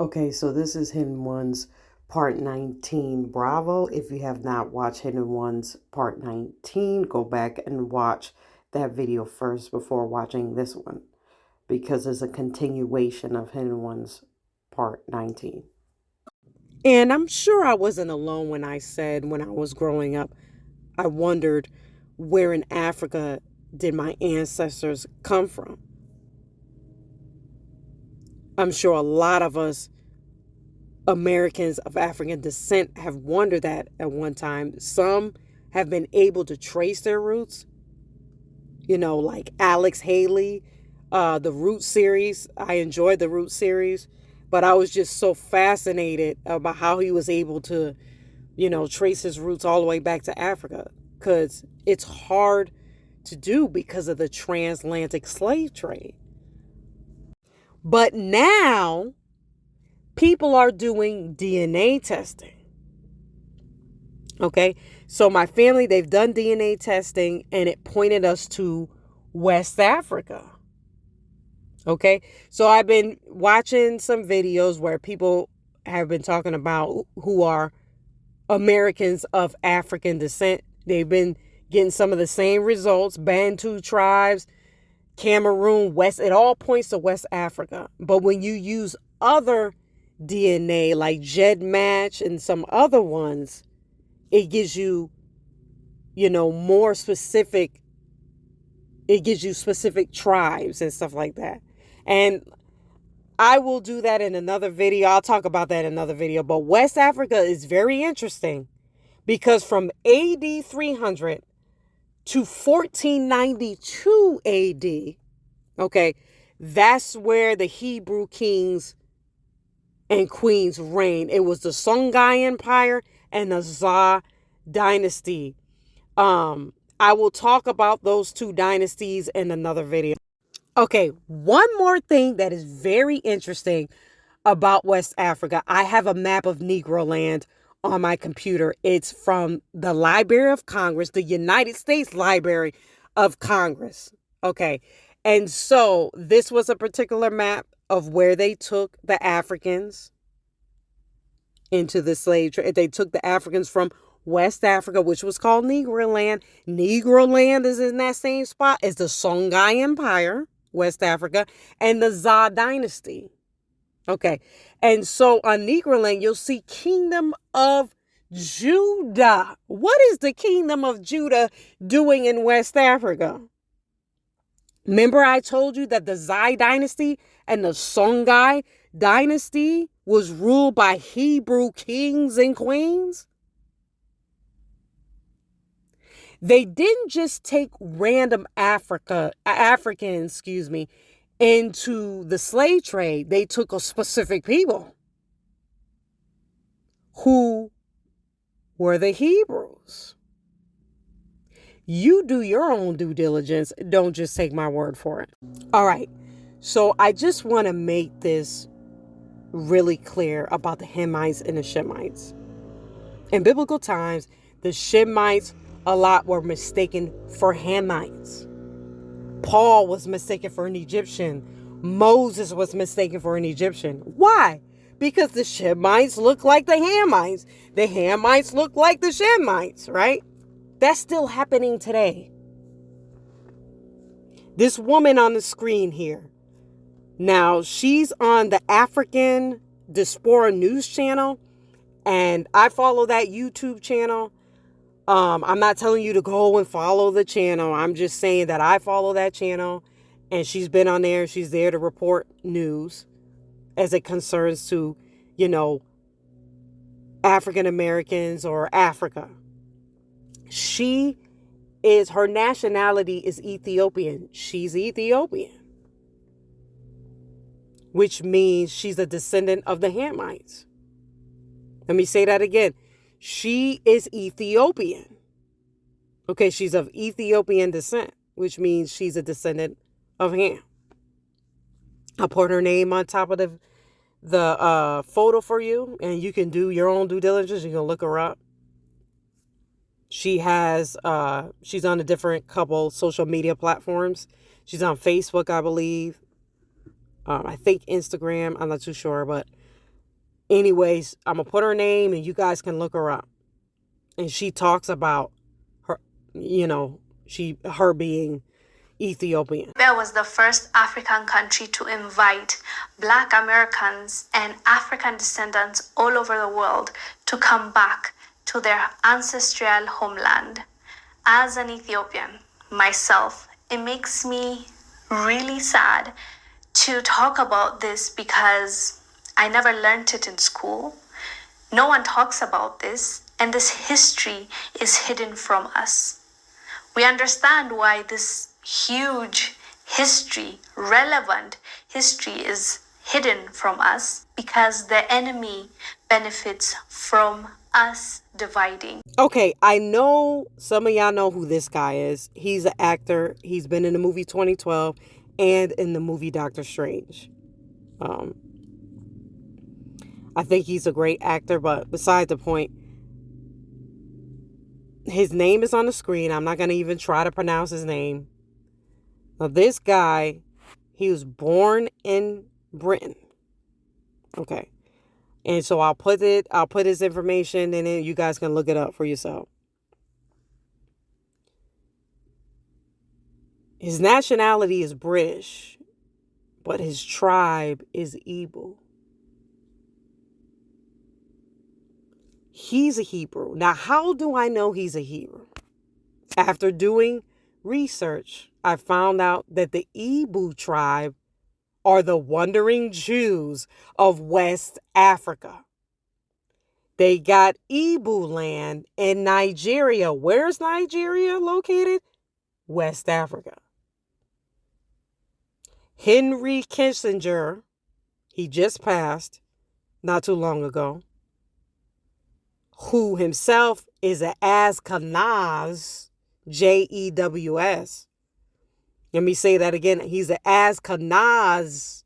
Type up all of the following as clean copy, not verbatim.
Okay, so this is Hidden Ones Part 19. Bravo. If you have not watched Hidden Ones Part 19, go back and watch that video first before watching this one because it's a continuation of Hidden Ones Part 19. And I'm sure I wasn't alone when I said when I was growing up, I wondered where in Africa did my ancestors come from. I'm sure a lot of us Americans of African descent have wondered that at one time. Some have been able to trace their roots, like Alex Haley, the Root series. I enjoyed the Root series, but I was just so fascinated about how he was able to, trace his roots all the way back to Africa, because it's hard to do because of the transatlantic slave trade. But now people are doing DNA testing. Okay. So my family, they've done DNA testing and it pointed us to West Africa. Okay. So I've been watching some videos where people have been talking about who are Americans of African descent. They've been getting some of the same results. Bantu tribes, Cameroon, West, it all points to West Africa. But when you use other DNA like GEDmatch and some other ones, it gives you, more specific, it gives you specific tribes and stuff like that. And I will do that in another video. I'll talk about that in another video. But West Africa is very interesting because from AD 300 to 1492 AD, okay, that's where the Hebrew kings and queens reigned. It was the Songhai Empire and the Za dynasty. I will talk about those two dynasties in another video. Okay, one more thing that is very interesting about West Africa. I have a map of Negro land on my computer. It's from the Library of Congress, the United States Library of Congress. Okay, and so this was a particular map of where they took the Africans into the slave trade. They took the Africans from West Africa, which was called Negro land. Negro land is in that same spot as the Songhai Empire, West Africa, and the Za dynasty. Okay. And so on Negro land, you'll see Kingdom of Judah. What is the Kingdom of Judah doing in West Africa? Remember I told you that the Zai dynasty and the Songhai dynasty was ruled by Hebrew kings and queens? They didn't just take random Africans, into the slave trade. They took a specific people who were the Hebrews. You do your own due diligence. Don't just take my word for it. All right. So I just want to make this really clear about the Hamites and the Shemites. In biblical times, the Shemites a lot were mistaken for Hamites. Paul was mistaken for an Egyptian. Moses was mistaken for an Egyptian. Why? Because the Shemites look like the Hamites. The Hamites look like the Shemites, right? That's still happening today. This woman on the screen here. Now, she's on the African Diaspora News channel, and I follow that YouTube channel. I'm not telling you to go and follow the channel. I'm just saying that I follow that channel, and she's been on there. She's there to report news as it concerns to, African Americans or Africa. Her nationality is Ethiopian. She's Ethiopian, which means she's a descendant of the Hamites. Let me say that again. She is Ethiopian. Okay, she's of Ethiopian descent, which means she's a descendant of Ham. I'll put her name on top of the photo for you, and you can do your own due diligence. You can look her up. She's on a different couple social media platforms. She's on Facebook, I believe. I think Instagram. I'm not too sure, but Anyways, I'm going to put her name and you guys can look her up. And she talks about her, her being Ethiopian. Ethiopia was the first African country to invite Black Americans and African descendants all over the world to come back to their ancestral homeland. As an Ethiopian myself, it makes me really sad to talk about this because I never learned it in school. No one talks about this, and this history is hidden from us. We understand why this huge history, relevant history, is hidden from us because the enemy benefits from us dividing. Okay, I know some of y'all know who this guy is. He's an actor. He's been in the movie 2012 and in the movie Doctor Strange. I think he's a great actor, but beside the point, his name is on the screen. I'm not going to even try to pronounce his name. Now, this guy, he was born in Britain. Okay. And so I'll put his information in it. You guys can look it up for yourself. His nationality is British, but his tribe is Igbo. He's a Hebrew. Now, how do I know he's a Hebrew? After doing research, I found out that the Igbo tribe are the wandering Jews of West Africa. They got Igbo land in Nigeria. Where's Nigeria located? West Africa. Henry Kissinger, he just passed not too long ago, who himself is an Ashkenaz, Jews. Let me say that again. He's an Ashkenaz,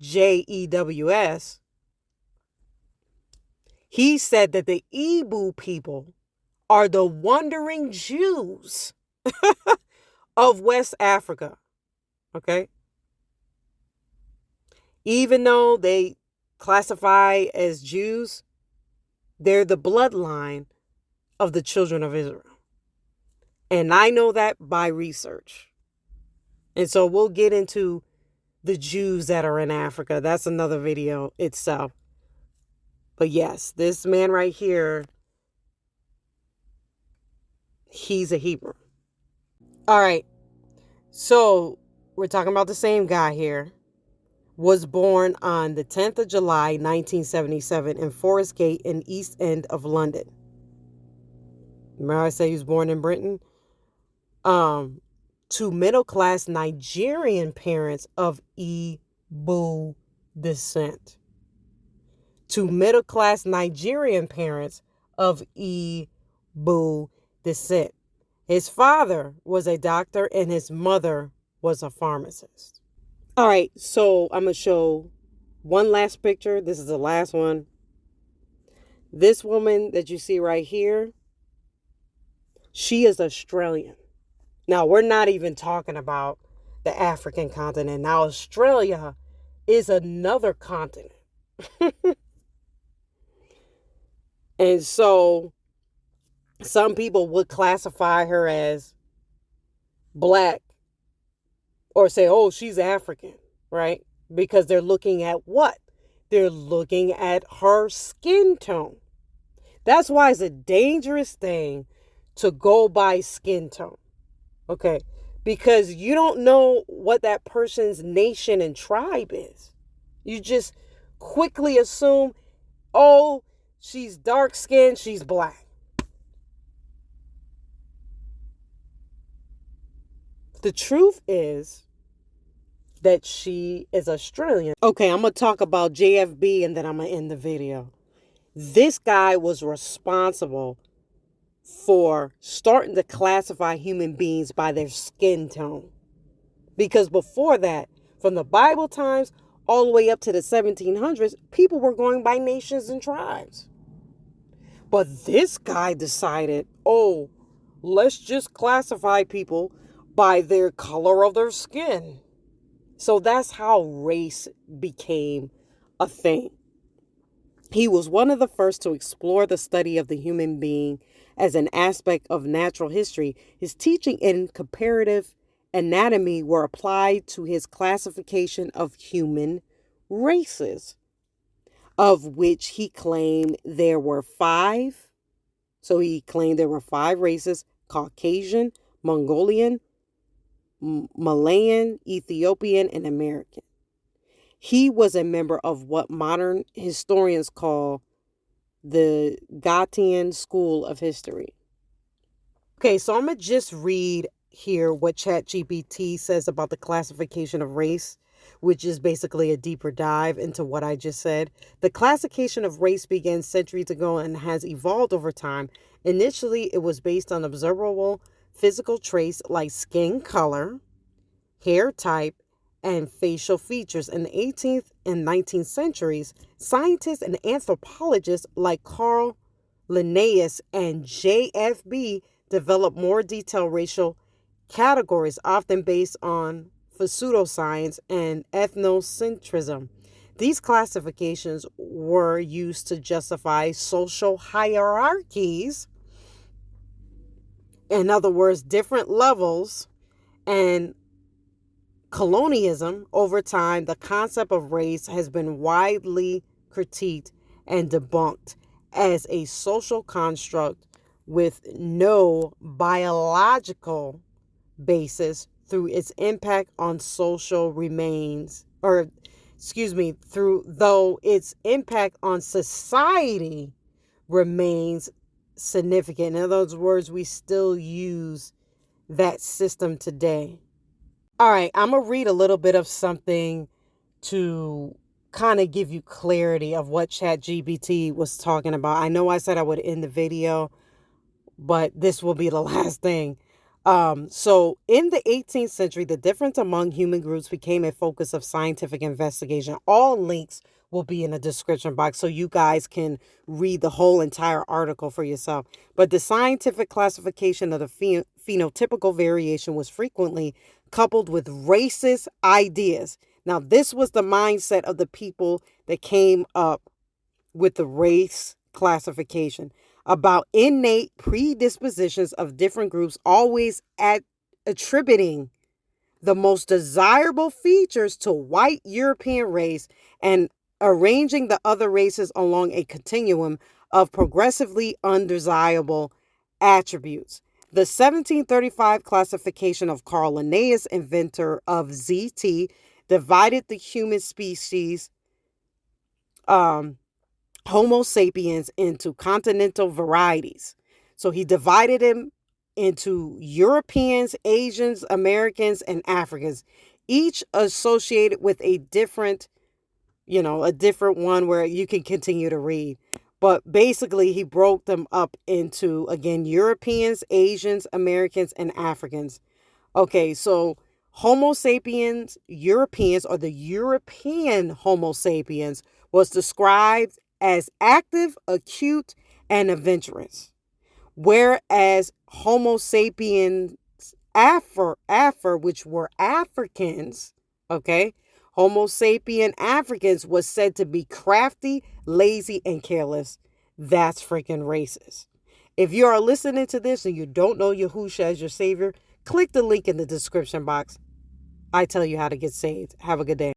Jews. He said that the Igbo people are the wandering Jews of West Africa. Okay? Even though they classify as Jews, they're the bloodline of the children of Israel. And I know that by research. And so we'll get into the Jews that are in Africa. That's another video itself. But yes, this man right here, he's a Hebrew. All right. So we're talking about the same guy here. Was born on the 10th of July, 1977 in Forest Gate in East End of London. Remember I said he was born in Britain? To middle-class Nigerian parents of Igbo descent. To middle-class Nigerian parents of Igbo descent. His father was a doctor and his mother was a pharmacist. All right, so I'm going to show one last picture. This is the last one. This woman that you see right here, she is Australian. Now, we're not even talking about the African continent. Now, Australia is another continent. And so some people would classify her as black or say, oh, she's African, right? Because they're looking at what? They're looking at her skin tone. That's why it's a dangerous thing to go by skin tone. Okay? Because you don't know what that person's nation and tribe is. You just quickly assume, oh, she's dark skinned, she's black. The truth is that she is Australian. Okay, I'm going to talk about JFB and then I'm going to end the video. This guy was responsible for starting to classify human beings by their skin tone. Because before that, from the Bible times all the way up to the 1700s, people were going by nations and tribes. But this guy decided, oh, let's just classify people by their color of their skin. So that's how race became a thing. He was one of the first to explore the study of the human being as an aspect of natural history. His teaching in comparative anatomy were applied to his classification of human races, of which he claimed there were five. So he claimed there were five races: Caucasian, Mongolian, Malayan, Ethiopian, and American. He was a member of what modern historians call the Gattian School of History. Okay, so I'm going to just read here what Chatgpt says about the classification of race, which is basically a deeper dive into what I just said. The classification of race began centuries ago and has evolved over time. Initially, it was based on observable physical traits like skin color, hair type, and facial features. In the 18th and 19th centuries, scientists and anthropologists like Carl Linnaeus and JFB developed more detailed racial categories, often based on pseudoscience and ethnocentrism. These classifications were used to justify social hierarchies, in other words, different levels, and colonialism. Over time, the concept of race has been widely critiqued and debunked as a social construct with no biological basis through its impact on social remains, though its impact on society remains significant. In other words, we still use that system today. All right, I'm going to read a little bit of something to kind of give you clarity of what ChatGPT was talking about. I know I said I would end the video, but this will be the last thing. So in the 18th century, the difference among human groups became a focus of scientific investigation. All links will be in the description box so you guys can read the whole entire article for yourself. But the scientific classification of the phenotypical variation was frequently coupled with racist ideas. Now, this was the mindset of the people that came up with the race classification about innate predispositions of different groups, always attributing the most desirable features to white European race and arranging the other races along a continuum of progressively undesirable attributes. The 1735 classification of Carl Linnaeus, inventor of ZT, divided the human species Homo sapiens into continental varieties. So he divided them into Europeans, Asians, Americans, and Africans, each associated with a different one where you can continue to read. But basically, he broke them up into, again, Europeans, Asians, Americans, and Africans. Okay, so Homo sapiens, Europeans, or the European Homo sapiens, was described as active, acute, and adventurous. Whereas Homo sapiens Afar, which were Africans, okay, Homo sapien Africans was said to be crafty, lazy, and careless. That's freaking racist. If you are listening to this and you don't know Yahushua as your savior, click the link in the description box. I tell you how to get saved. Have a good day.